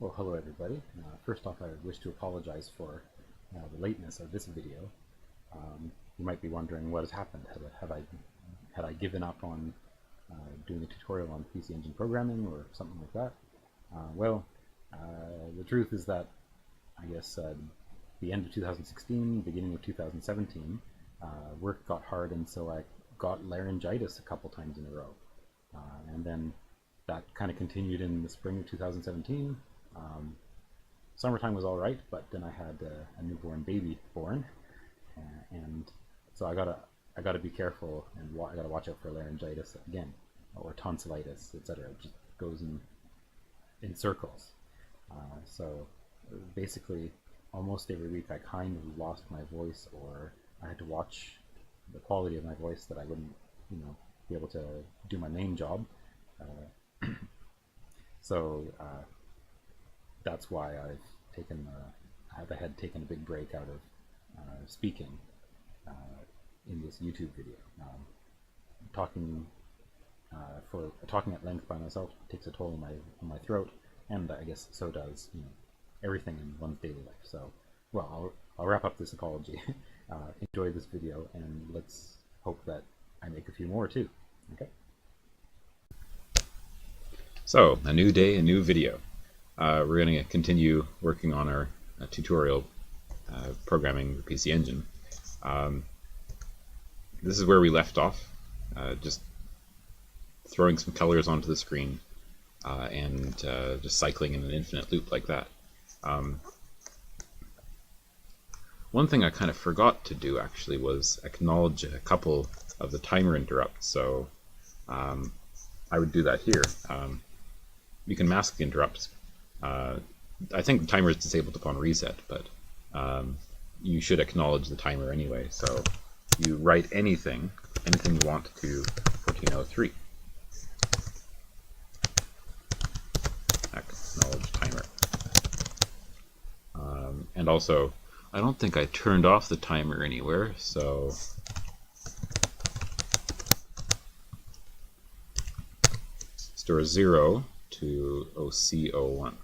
Well, hello everybody. First off, I wish to apologize for the lateness of this video. You might be wondering what has happened. Had I given up on doing a tutorial on PC Engine programming or something like that? The truth is that I guess the end of 2016, beginning of 2017, work got hard, and so I got laryngitis a couple times in a row, and then that kind of continued in the spring of 2017. Summertime was all right, but then I had a newborn baby born, and so I gotta be careful, and I gotta watch out for laryngitis again, or tonsillitis, etc. It just goes in circles. So basically, almost every week I kind of lost my voice, or I had to watch the quality of my voice that I wouldn't, be able to do my main job. So that's why I had taken a big break out of speaking in this YouTube video. Talking at length by myself takes a toll on my throat, and I guess so does everything in one's daily life. So, well, I'll wrap up this apology. Enjoy this video, and let's hope that I make a few more too. Okay. So, a new day, a new video. We're going to continue working on our tutorial programming the PC Engine. This is where we left off, just throwing some colors onto the screen and just cycling in an infinite loop like that. One thing I kind of forgot to do actually was acknowledge a couple of the timer interrupts, so I would do that here. You can mask the interrupts. I think the timer is disabled upon reset, but you should acknowledge the timer anyway. So you write anything you want to 1403. Acknowledge timer. And also, I don't think I turned off the timer anywhere, so store 0 to OC01.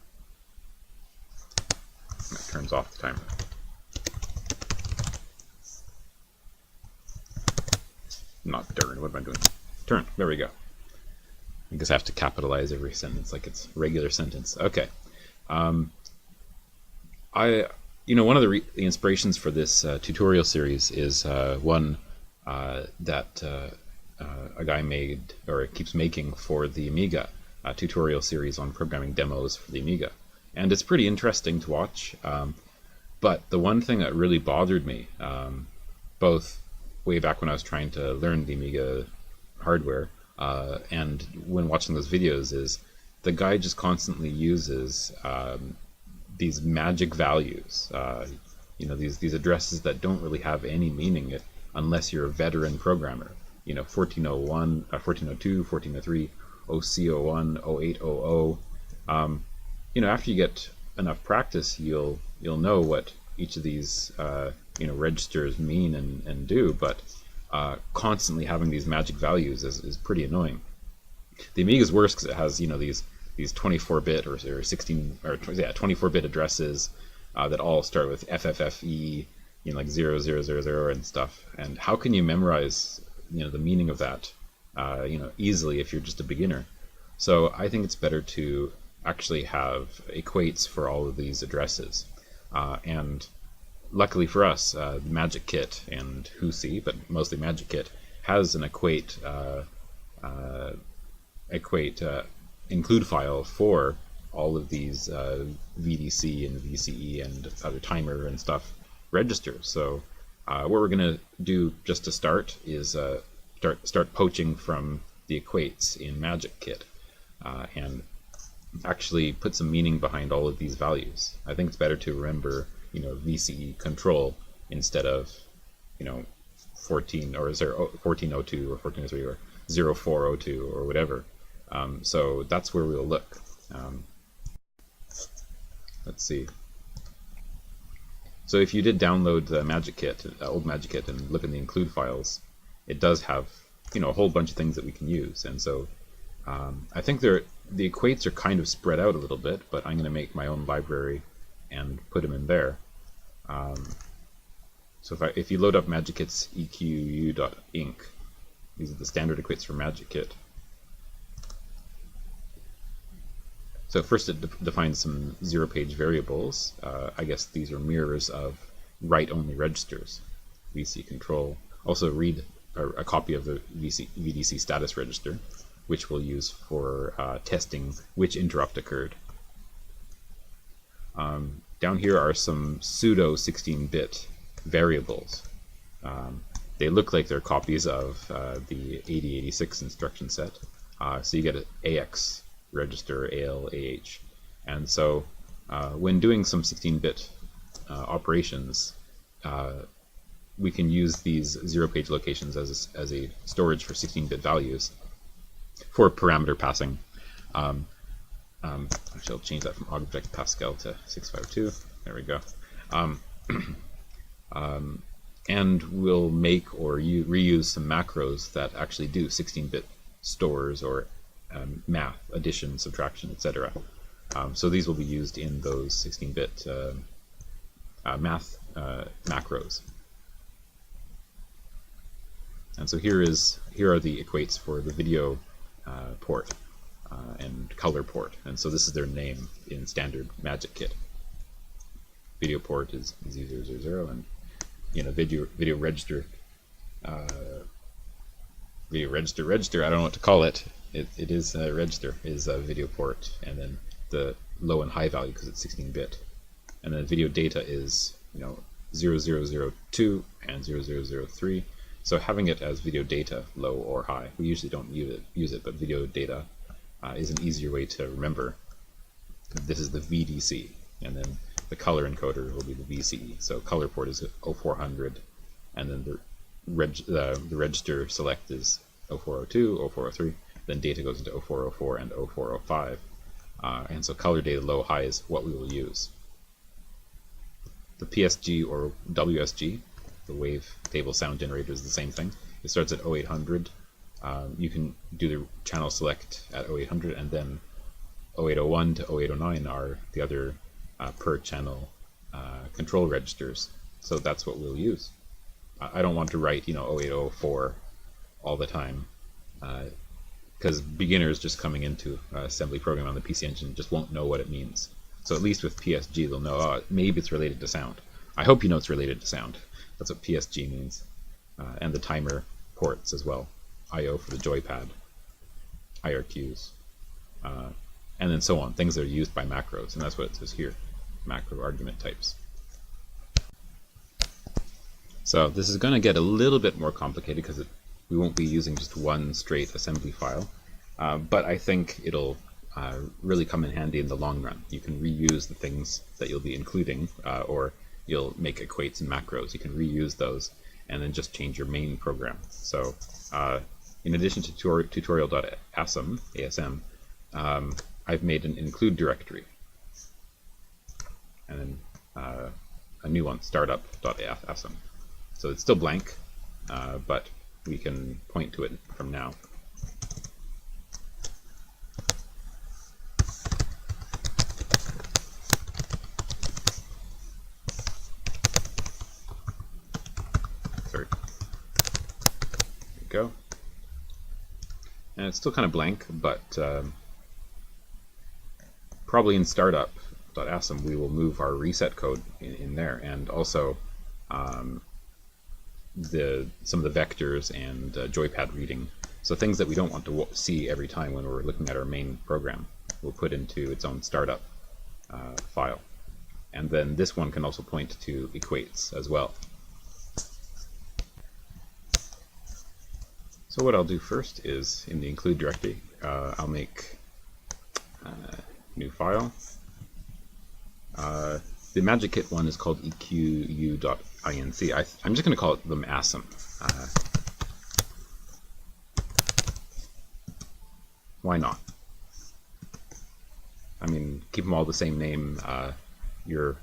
That turns off the timer. Not turn, what am I doing? Turn, there we go. I guess I have to capitalize every sentence like it's a regular sentence. Okay. One of the inspirations for this tutorial series is one that a guy made, or keeps making, for the Amiga, tutorial series on programming demos for the Amiga. And it's pretty interesting to watch, but the one thing that really bothered me, both way back when I was trying to learn the Amiga hardware and when watching those videos, is the guy just constantly uses these magic values, these addresses that don't really have any meaning unless you're a veteran programmer. 1401, 1402, 1403, OC01, 0800. After you get enough practice, you'll know what each of these registers mean and do. But constantly having these magic values is pretty annoying. The Amiga is worse because it has these 24-bit or 16 or 24-bit addresses that all start with FFFE, like 0000 and stuff. And how can you memorize the meaning of that easily if you're just a beginner? So I think it's better to actually have equates for all of these addresses. And luckily for us, MagicKit and Husi, but mostly MagicKit, has an equate include file for all of these VDC and VCE and other timer and stuff registers. So what we're going to do just to start is start poaching from the equates in MagicKit and actually put some meaning behind all of these values. I think it's better to remember VCE control instead of 14 or 1402 or 1403 or 0402 or whatever. So that's where we'll look. Let's see. So if you did download the MagicKit, old MagicKit, and look in the include files, it does have a whole bunch of things that we can use. And so I think the equates are kind of spread out a little bit, but I'm going to make my own library and put them in there. So if you load up MagicKit's equ.inc, these are the standard equates for MagicKit. So first it defines some zero-page variables. I guess these are mirrors of write-only registers. VC control. Also read a copy of the VDC status register, which we'll use for testing which interrupt occurred. Down here are some pseudo 16-bit variables. They look like they're copies of the 8086 instruction set. So you get an AX register, AL, AH. And so when doing some 16-bit operations, we can use these zero-page locations as a storage for 16-bit values for parameter passing. Actually, I'll change that from object Pascal to 652. There we go. And we'll make or reuse some macros that actually do 16-bit stores or math, addition, subtraction, etc. So these will be used in those 16-bit math macros. And so here are the equates for the video port and color port. And so this is their name in standard MagicKit. Video port is Z000, and video register. Video register. I don't know what to call it. It is a register is a video port, and then the low and high value because it's 16-bit, and then video data is 0002 and 0003. So having it as video data, low or high, we usually don't use it, but video data is an easier way to remember. This is the VDC, and then the color encoder will be the VCE. So color port is 0400, and then the register select is 0402, 0403. Then data goes into 0404 and 0405. And so color data low high is what we will use. The PSG or WSG, the wave table sound generator, is the same thing. It starts at 0800. You can do the channel select at 0800, and then 0801 to 0809 are the other per channel control registers. So that's what we'll use. I don't want to write 0804 all the time, because beginners just coming into assembly program on the PC Engine just won't know what it means. So at least with PSG, they'll know, oh, maybe it's related to sound. I hope you know it's related to sound. That's what PSG means. And the timer ports as well. I/O for the joypad, IRQs, and then so on. Things that are used by macros, and that's what it says here, macro argument types. So this is going to get a little bit more complicated because we won't be using just one straight assembly file, but I think it'll really come in handy in the long run. You can reuse the things that you'll be including, or you'll make equates and macros. You can reuse those and then just change your main program. So in addition to tutorial.asm, ASM, I've made an include directory, and then a new one, startup.asm. So it's still blank, but we can point to it from now. Sorry. There we go. And it's still kind of blank, but probably in startup.asm we will move our reset code in there, and also some of the vectors and joypad reading. So things that we don't want to see every time when we're looking at our main program, we'll put into its own startup file. And then this one can also point to equates as well. So what I'll do first is, in the include directory, I'll make a new file. The MagicKit one is called equ.inc. I'm just going to call them ASM. Why not? I mean, keep them all the same name. Your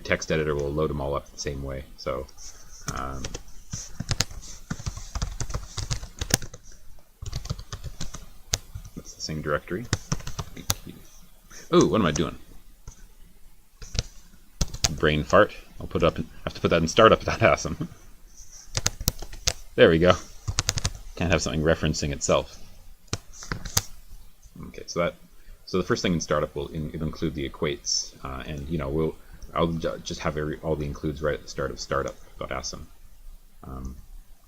text editor will load them all up the same way. So that's the same directory. Oh, what am I doing? Brain fart. I'll put it up. Have to put that in startup. That awesome. There we go. Can't have something referencing itself. Okay, so the first thing in startup will include the equates, and I'll just have all the includes right at the start of startup.asm,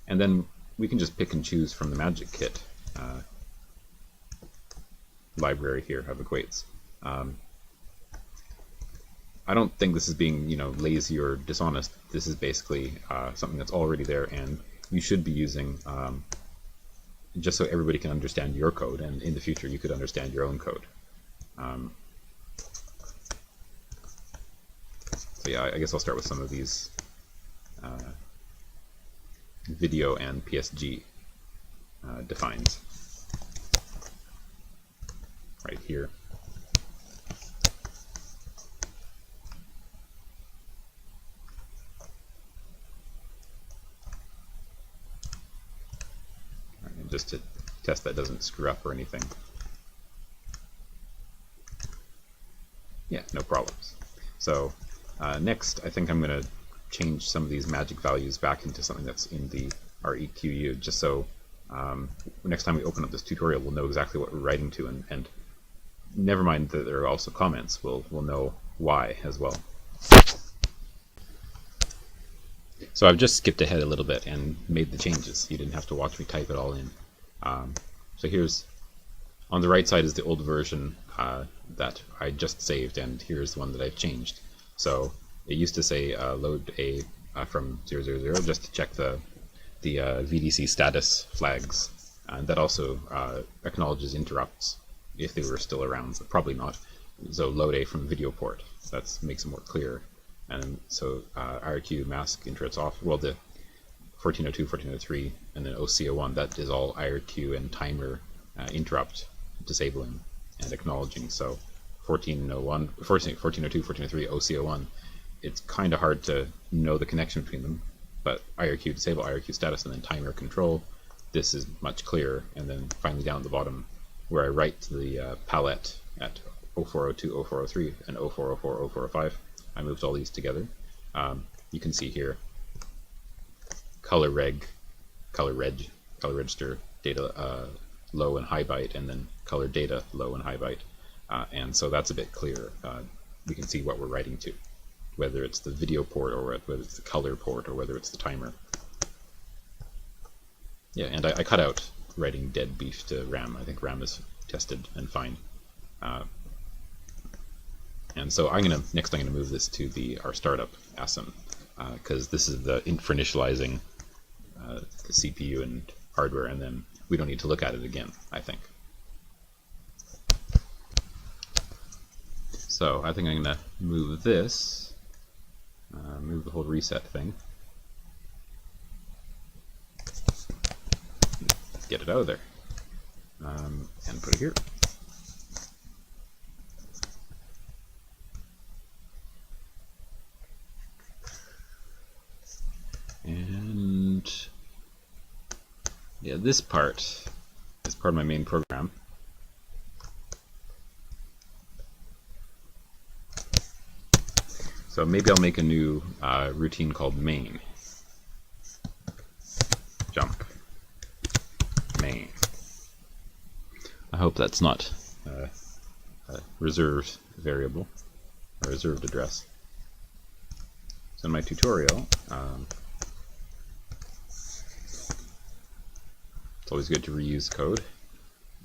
and then we can just pick and choose from the MagicKit library here of equates. I don't think this is being lazy or dishonest. This is basically something that's already there, and you should be using just so everybody can understand your code, and in the future you could understand your own code. So yeah, I guess I'll start with some of these video and PSG defines right here. Just to test that doesn't screw up or anything. Yeah, no problems. So next, I think I'm going to change some of these magic values back into something that's in the REQU, just so next time we open up this tutorial, we'll know exactly what we're writing to, and never mind that there are also comments, we'll know why as well. So I've just skipped ahead a little bit and made the changes. You didn't have to watch me type it all in. So here's, on the right side is the old version that I just saved, and here's the one that I've changed. So it used to say load a from 000 just to check the VDC status flags, and that also acknowledges interrupts if they were still around, but probably not. So load a from video port, that makes it more clear. And so IRQ mask interrupts off, well, the 1402, 1403, and then OC01, that is all IRQ and timer interrupt disabling and acknowledging. So 1401, 1402, 1403, OC01, it's kind of hard to know the connection between them, but IRQ disable, IRQ status, and then timer control, this is much clearer. And then finally down at the bottom, where I write the palette at 0402, 0403, and 0404, 0405, I moved all these together. You can see here color register data low and high byte, and then color data low and high byte, and so that's a bit clearer. We can see what we're writing to, whether it's the video port or whether it's the color port or whether it's the timer. Yeah, and I cut out writing dead beef to RAM. I think RAM is tested and fine. And so next I'm gonna move this to our startup ASM, because this is for initializing the CPU and hardware, and then we don't need to look at it again, I think. So I think I'm gonna move this, move the whole reset thing, get it out of there, and put it here. And yeah, this part is part of my main program. So maybe I'll make a new routine called main. Jump. Main. I hope that's not a reserved variable or reserved address. So in my tutorial, it's always good to reuse code.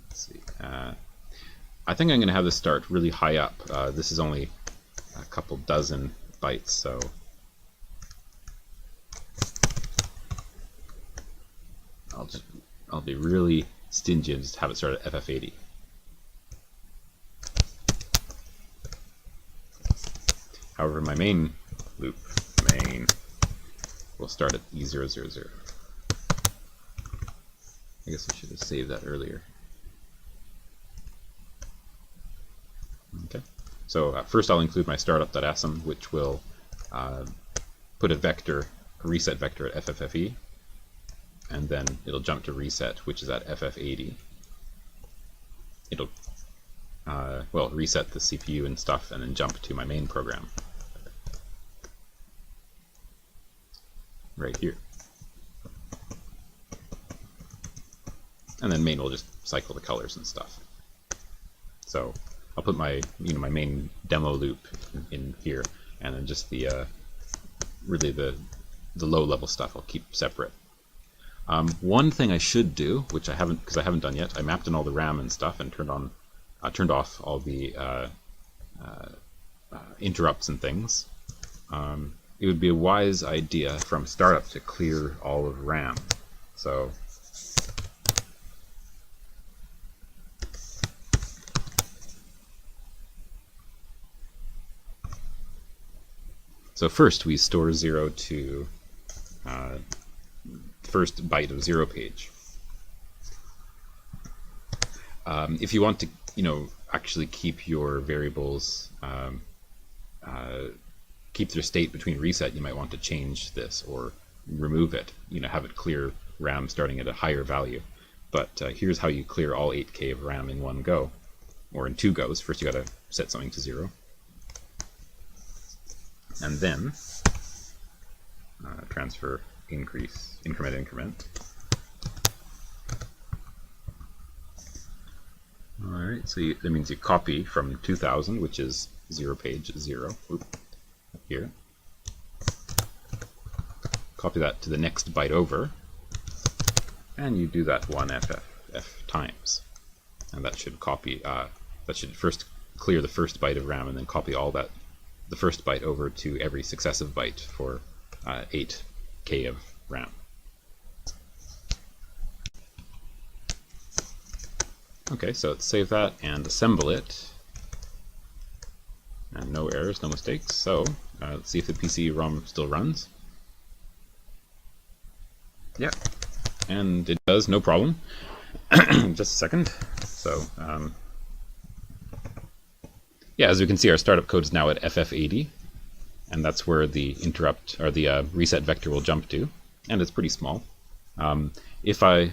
Let's see. I think I'm going to have this start really high up. This is only a couple dozen bytes, so I'll be really stingy and just have it start at ff80. However, my main loop, will start at E000. I guess I should have saved that earlier. Okay, so first I'll include my startup.asm, which will put a reset vector at FFFE, and then it'll jump to reset, which is at FF80. It'll well, reset the CPU and stuff, and then jump to my main program right here. And then main will just cycle the colors and stuff. So I'll put my my main demo loop in here, and then just the really the low level stuff I'll keep separate. One thing I should do, which I haven't, because I haven't done yet, I mapped in all the RAM and stuff and turned off all the interrupts and things. It would be a wise idea from startup to clear all of RAM. So first we store 0 to first byte of 0 page. If you want to, actually keep your variables, keep their state between reset, you might want to change this or remove it. Have it clear RAM starting at a higher value. But here's how you clear all 8K of RAM in one go, or in 2 goes. First you got to set something to 0. And then transfer, increase, increment. Alright, so that means you copy from 2000, which is 0 page 0, here. Copy that to the next byte over, and you do that 1 f times. And that should copy, that should first clear the first byte of RAM and then copy all that, the first byte over to every successive byte for 8K of RAM. Okay, so let's save that and assemble it. And no errors, no mistakes. So let's see if the PC-ROM still runs. Yeah, and it does, no problem. Just a second. So yeah, as we can see, our startup code is now at ff80, and that's where the interrupt or the reset vector will jump to, and it's pretty small. If I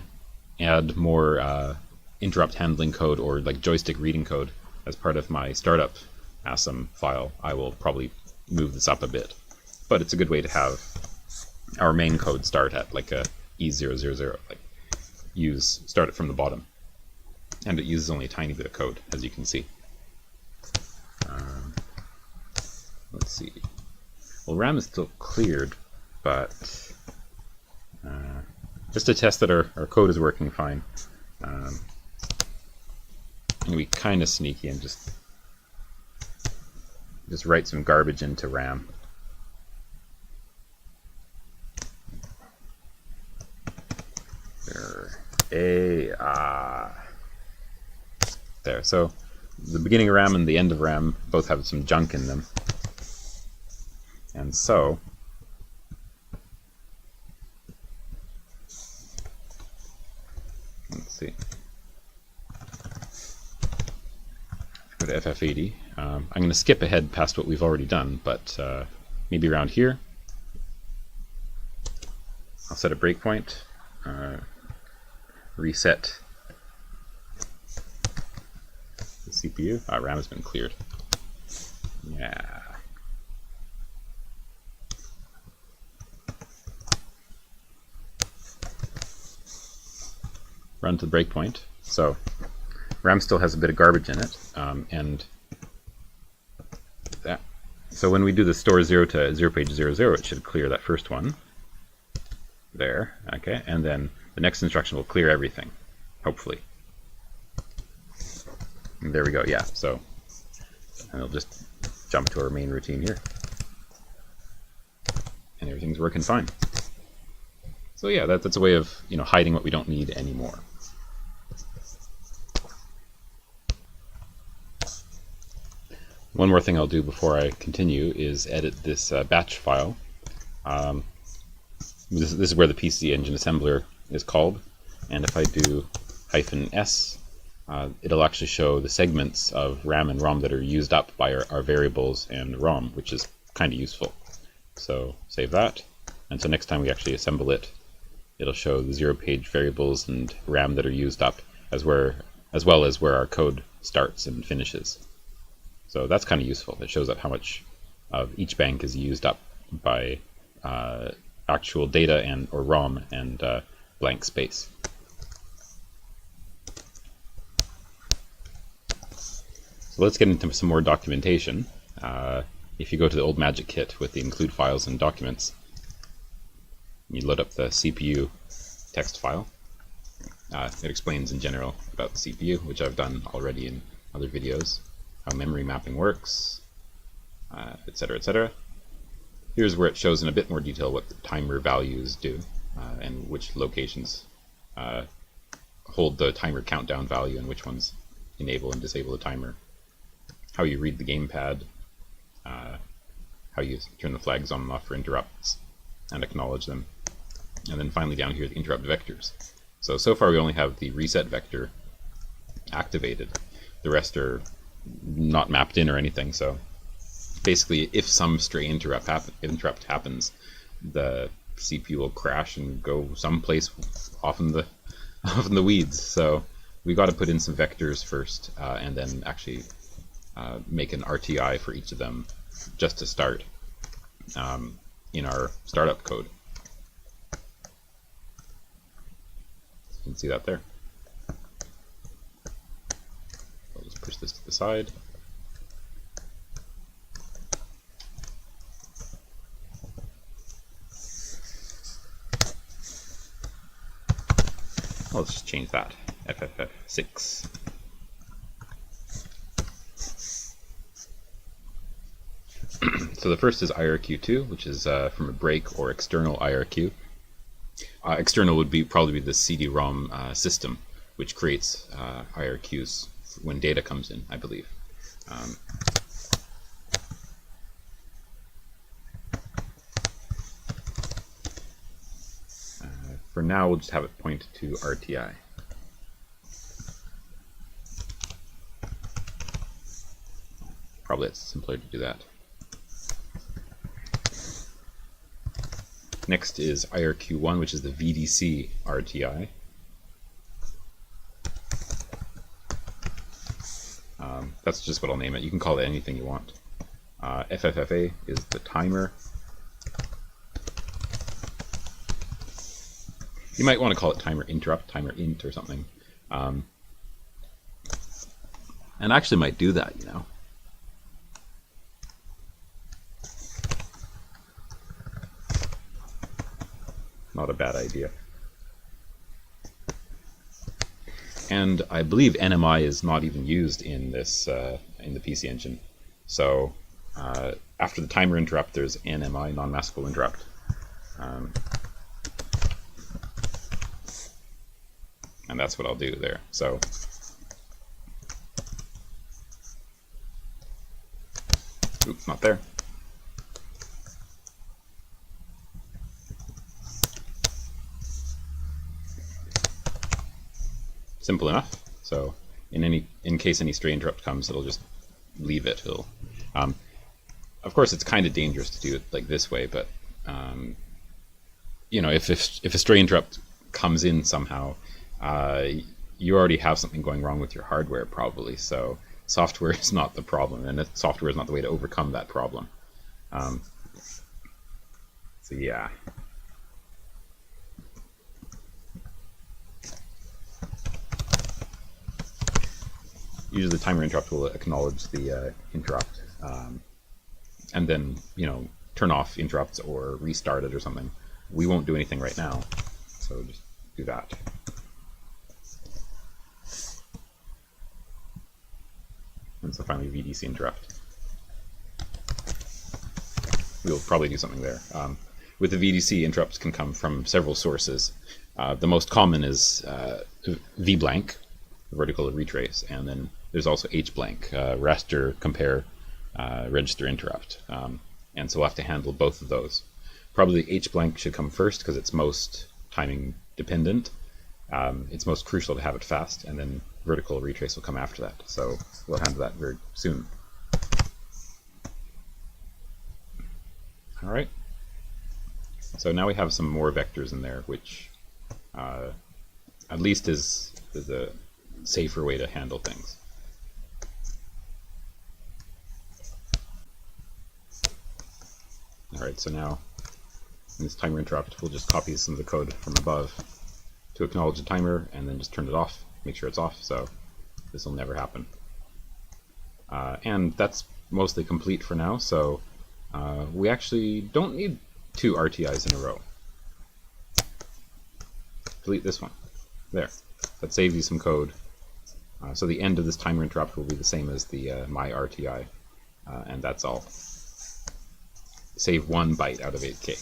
add more interrupt handling code or like joystick reading code as part of my startup ASM file, I will probably move this up a bit. But it's a good way to have our main code start at like a E000, like start it from the bottom, and it uses only a tiny bit of code, as you can see. Let's see. Well, RAM is still cleared, but just to test that our code is working fine, I'm going to be kind of sneaky and just write some garbage into RAM. There. So the beginning of RAM and the end of RAM both have some junk in them. And so let's see. Go to FF80. I'm going to skip ahead past what we've already done, but maybe around here I'll set a breakpoint, reset the CPU. RAM has been cleared. Yeah. Run to the breakpoint. So RAM still has a bit of garbage in it, and that. So when we do the store 0 to 0 page 00, it should clear that first one. There, okay, and then the next instruction will clear everything, hopefully. And there we go, yeah, so and it'll just jump to our main routine here. And everything's working fine. So yeah, that's a way of hiding what we don't need anymore. One more thing I'll do before I continue is edit this batch file. This is where the PC engine assembler is called, and if I do -s, it'll actually show the segments of RAM and ROM that are used up by our variables and ROM, which is kind of useful. So save that, and so next time we actually assemble it, it'll show the 0 page variables and RAM that are used up, as well as where our code starts and finishes. So that's kind of useful. It shows up how much of each bank is used up by actual data and or ROM and blank space. So let's get into some more documentation. If you go to the old MagicKit with the include files and documents, you load up the CPU text file. It explains in general about the CPU, which I've done already in other videos, how memory mapping works, etc., etc. Here's where it shows in a bit more detail what the timer values do and which locations hold the timer countdown value and which ones enable and disable the timer, how you read the gamepad, how you turn the flags on and off for interrupts and acknowledge them, and then finally down here the interrupt vectors. So far we only have the reset vector activated. The rest are not mapped in or anything, so basically if some stray interrupt happens, the CPU will crash and go someplace off in the weeds. So we got to put in some vectors first and then actually make an RTI for each of them just to start in our startup code. You can see that there. I'll just push this to the side. Let's just change that, ep05a. So the first is IRQ2, which is from a break or external IRQ. External would probably be the CD-ROM system, which creates IRQs when data comes in, I believe. For now, we'll just have it point to RTI. Probably it's simpler to do that. Next is IRQ1, which is the VDC RTI. That's just what I'll name it. You can call it anything you want. ep05a is the timer. You might want to call it timer interrupt, timer int or something. And I actually might do that, you know. Not a bad idea. And I believe NMI is not even used in this in the PC Engine. So after the timer interrupt, there's NMI, non-maskable interrupt. And that's what I'll do there. So oops, not there. Simple enough. So in case any stray interrupt comes, it'll just leave it. Of course, it's kind of dangerous to do it like this way, but you know, if a stray interrupt comes in somehow, you already have something going wrong with your hardware probably. So software is not the problem, and software is not the way to overcome that problem. So yeah. Usually the timer interrupt will acknowledge the interrupt, and then, you know, turn off interrupts or restart it or something. We won't do anything right now, so just do that. And so finally VDC interrupt. We'll probably do something there. With the VDC, interrupts can come from several sources. The most common is V blank, vertical retrace, and then there's also H blank, raster, compare, register interrupt. And so we'll have to handle both of those. Probably H blank should come first because it's most timing dependent. It's most crucial to have it fast, and then vertical retrace will come after that. So we'll handle that very soon. All right. So now we have some more vectors in there, which at least is a safer way to handle things. Alright, so now in this timer interrupt, we'll just copy some of the code from above to acknowledge the timer and then just turn it off, make sure it's off, so this will never happen. And that's mostly complete for now, so we actually don't need 2 RTIs in a row. Delete this one. There. That saves you some code. So the end of this timer interrupt will be the same as the my RTI, and that's all. Save 1 byte out of 8K.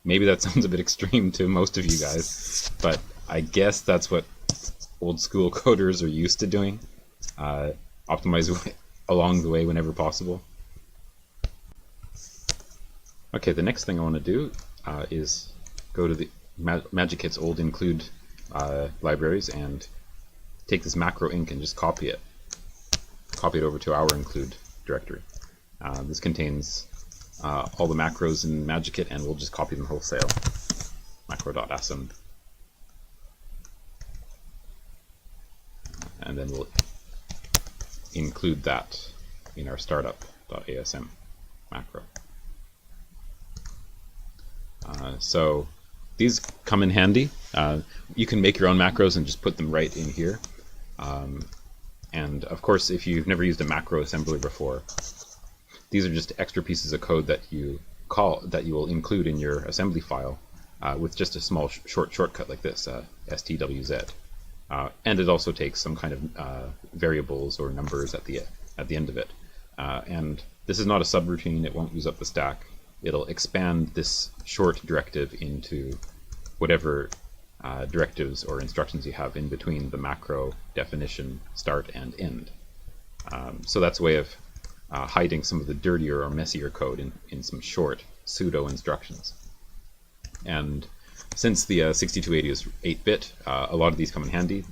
Maybe that sounds a bit extreme to most of you guys, but I guess that's what old school coders are used to doing. Optimize along the way whenever possible. Okay, the next thing I want to do is go to the MagicKit's old include libraries and take this macro inc and just copy it. Copy it over to our include directory. This contains all the macros in MagicKit, and we'll just copy them wholesale. Macro.asm. And then we'll include that in our startup.asm macro. So these come in handy. You can make your own macros and just put them right in here. And of course, if you've never used a macro assembler before, these are just extra pieces of code that you will include in your assembly file with just a small shortcut like this, stwz. And it also takes some kind of variables or numbers at the end of it. And this is not a subroutine; it won't use up the stack. It'll expand this short directive into whatever directives or instructions you have in between the macro definition, start, and end. So that's a way of hiding some of the dirtier or messier code in some short pseudo instructions. And since the 6280 is 8-bit, a lot of these come in handy.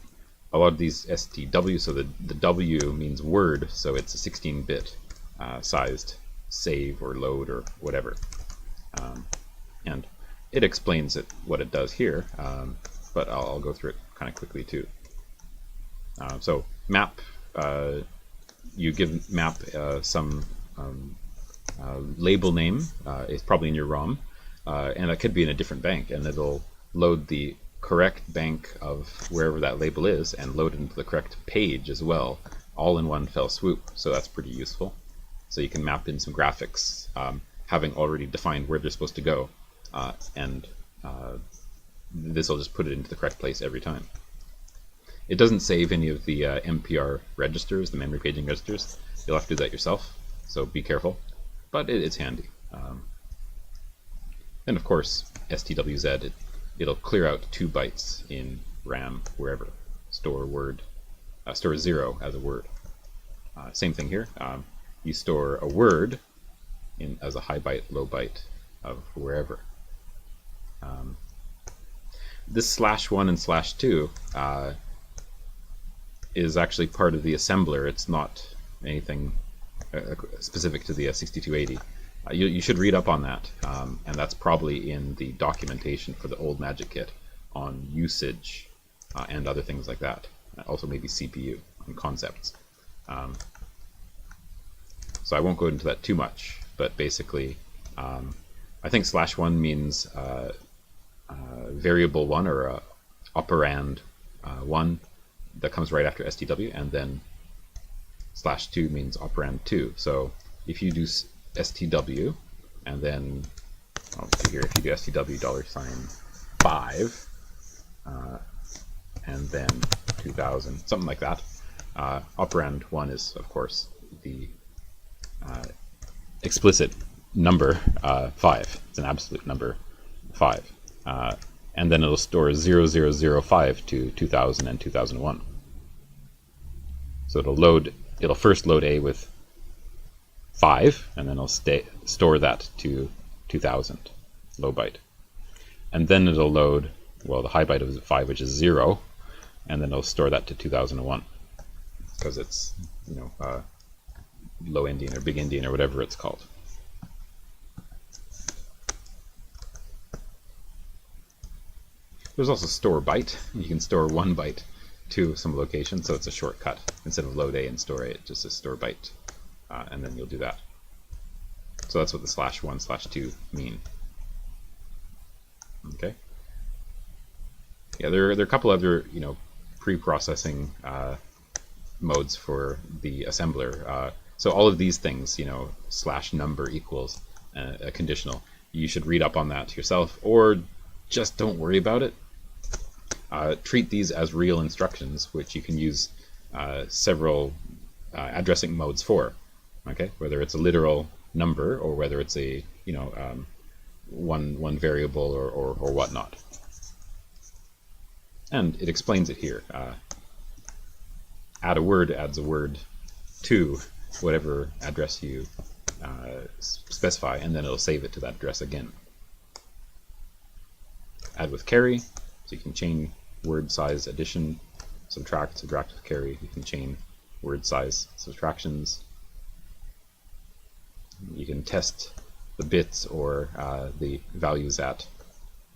A lot of these STW, so the W means word, so it's a 16-bit sized save or load or whatever. And it explains what it does here, but I'll go through it kind of quickly too. So map, you give map some label name. It's probably in your ROM, and it could be in a different bank, and it'll load the correct bank of wherever that label is and load it into the correct page as well, all in one fell swoop. So that's pretty useful. So you can map in some graphics, having already defined where they're supposed to go, and this will just put it into the correct place every time. It doesn't save any of the MPR registers, the memory paging registers. You'll have to do that yourself, so be careful, but it's handy. And of course, stwz, it'll clear out 2 bytes in RAM wherever. Store 0 as a word. Same thing here. You store a word as a high byte, low byte of wherever. This /1 and /2 is actually part of the assembler. It's not anything specific to the 6280. You should read up on that, and that's probably in the documentation for the old MagicKit on usage and other things like that. Also maybe CPU and concepts. So I won't go into that too much, but basically I think /1 means variable 1 or operand 1 that comes right after STW, and then /2 means operand 2. So if you do STW and then if you do STW $5 and then 2000, something like that, operand 1 is of course the explicit number 5. It's an absolute number 5. And then it'll store 0005 to 2000 and 2001. So it'll first load A with 5, and then it'll store that to 2000, low byte. And then it'll load, well, the high byte of 5, which is 0, and then it'll store that to 2001, because it's, low Indian or big Indian or whatever it's called. There's also store byte. You can store 1 byte to some location, so it's a shortcut. Instead of load A and store A, it just says store byte, and then you'll do that. So that's what the /1/2 mean. Okay. Yeah, there are a couple other pre-processing modes for the assembler. So all of these things, /number equals a conditional. You should read up on that yourself, or just don't worry about it. Treat these as real instructions, which you can use several addressing modes for. Okay, whether it's a literal number or whether it's a one variable or whatnot. And it explains it here. Add a word adds a word to whatever address you specify, and then it'll save it to that address again. Add with carry, so you can chain word size addition, subtract with carry. You can chain word size subtractions. You can test the bits or the values at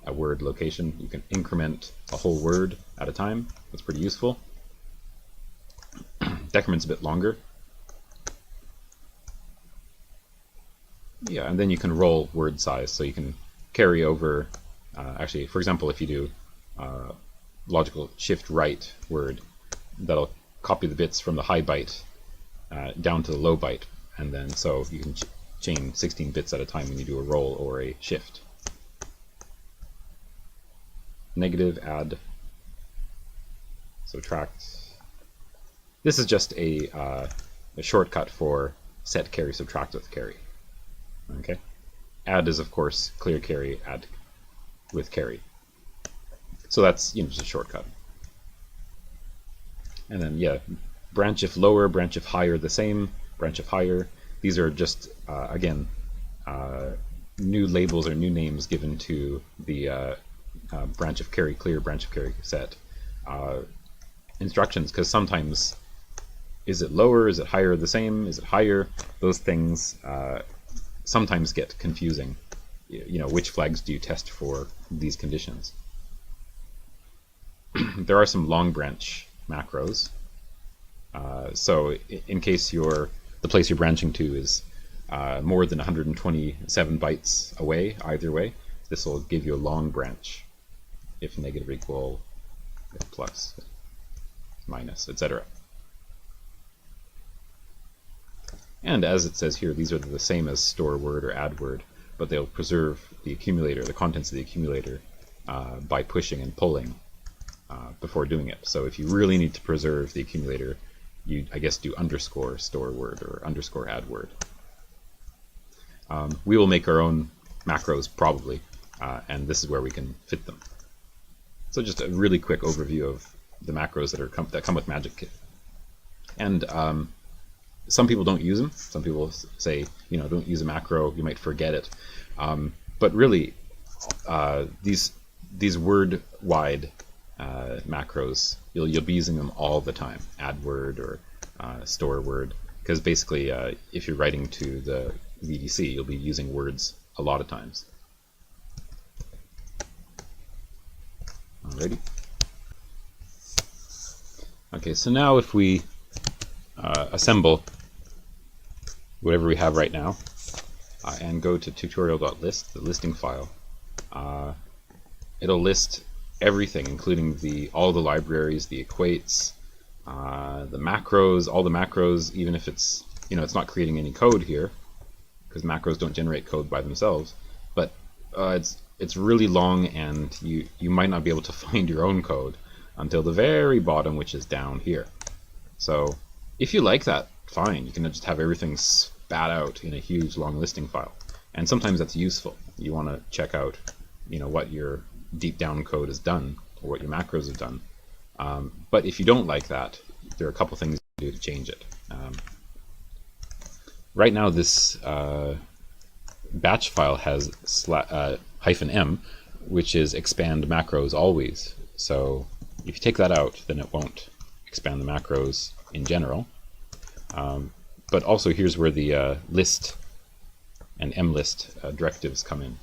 a word location. You can increment a whole word at a time. That's pretty useful. Decrement's a bit longer. Yeah, and then you can roll word size, so you can carry over. Actually, for example, if you do logical shift right word, that'll copy the bits from the high byte down to the low byte, and then so you can chain 16 bits at a time when you do a roll or a shift. Negative, add, subtract. This is just a shortcut for set carry, subtract with carry. Okay. Add is of course clear carry, add with carry. So that's just a shortcut. And then branch if lower, branch if higher the same, branch if higher. These are just again new labels or new names given to the branch of carry clear, branch of carry set instructions, because sometimes is it lower, is it higher the same, is it higher? Those things sometimes get confusing. Which flags do you test for these conditions? There are some long branch macros. So in case the place you're branching to is more than 127 bytes away, either way, this will give you a long branch. If negative equal, if plus, minus, etc. And as it says here, these are the same as store word or add word, but they'll preserve the accumulator, the contents of the accumulator, by pushing and pulling before doing it. So if you really need to preserve the accumulator, you, I guess, do underscore store word or underscore add word. We will make our own macros probably, and this is where we can fit them. So just a really quick overview of the macros that come with MagicKit. And some people don't use them. Some people say, don't use a macro, you might forget it. But really, these word-wide macros, you'll be using them all the time. Add word or store word, because basically, if you're writing to the VDC, you'll be using words a lot of times. Alrighty. Okay, so now if we assemble whatever we have right now and go to tutorial.list, the listing file, it'll list everything, including all the libraries, the equates, the macros, all the macros, even if it's it's not creating any code here, because macros don't generate code by themselves, but it's really long, and you might not be able to find your own code until the very bottom, which is down here. So if you like that, fine, you can just have everything spat out in a huge long listing file, and sometimes that's useful. You want to check out what your deep down code has done or what your macros have done. But if you don't like that, there are a couple things you can do to change it. Right now this batch file has -m, which is expand macros always. So if you take that out, then it won't expand the macros in general. But also here's where the list and mlist directives come in.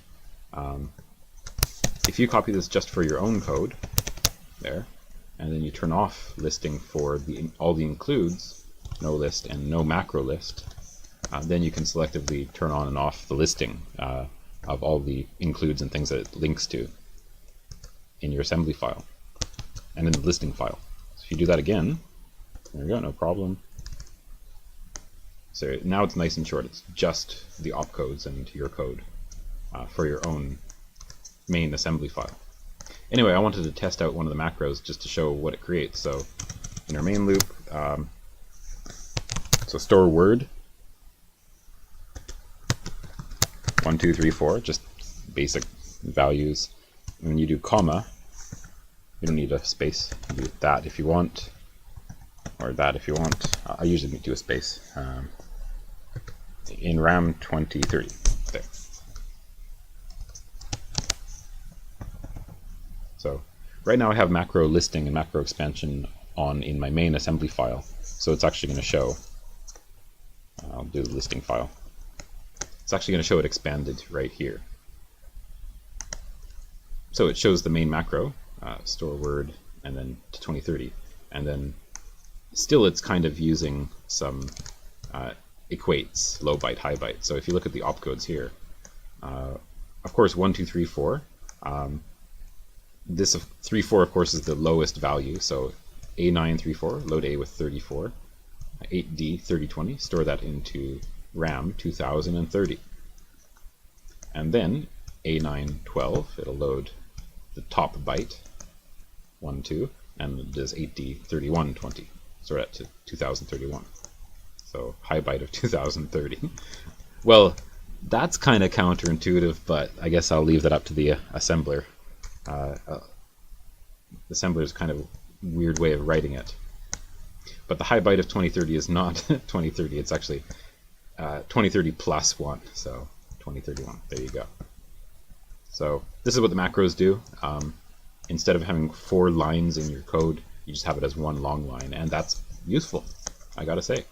If you copy this just for your own code, there, and then you turn off listing for all the includes, no list and no macro list, then you can selectively turn on and off the listing of all the includes and things that it links to in your assembly file and in the listing file. So if you do that again, there we go, no problem. So now it's nice and short. It's just the opcodes and your code for your own main assembly file. Anyway, I wanted to test out one of the macros just to show what it creates. So in our main loop, so store word 1, 2, 3, 4, just basic values. And when you do comma, you don't need a space. You do that if you want, or that if you want. I usually do a space. In RAM 2030. There. So right now I have macro listing and macro expansion on in my main assembly file. So it's actually going to show, I'll do the listing file. It's actually going to show it expanded right here. So it shows the main macro, store word, and then to 2030. And then still it's kind of using some equates, low byte, high byte. So if you look at the opcodes here, of course 1, 2, 3, 4. This of 3, 4 of course is the lowest value. So A9, 3, 4, load A with 34. 8D, 3020, store that into RAM 2030. And then A912, it'll load the top byte, 1, 2, and it does 8D 3120, store that to 2031. So high byte of 2030. Well, that's kind of counterintuitive, but I guess I'll leave that up to the assembler. Assembler's kind of weird way of writing it. But the high byte of 2030 is not 2030, it's actually 2030 plus 1, so 2031. There you go. So this is what the macros do. Instead of having 4 lines in your code, you just have it as one long line, and that's useful, I gotta say.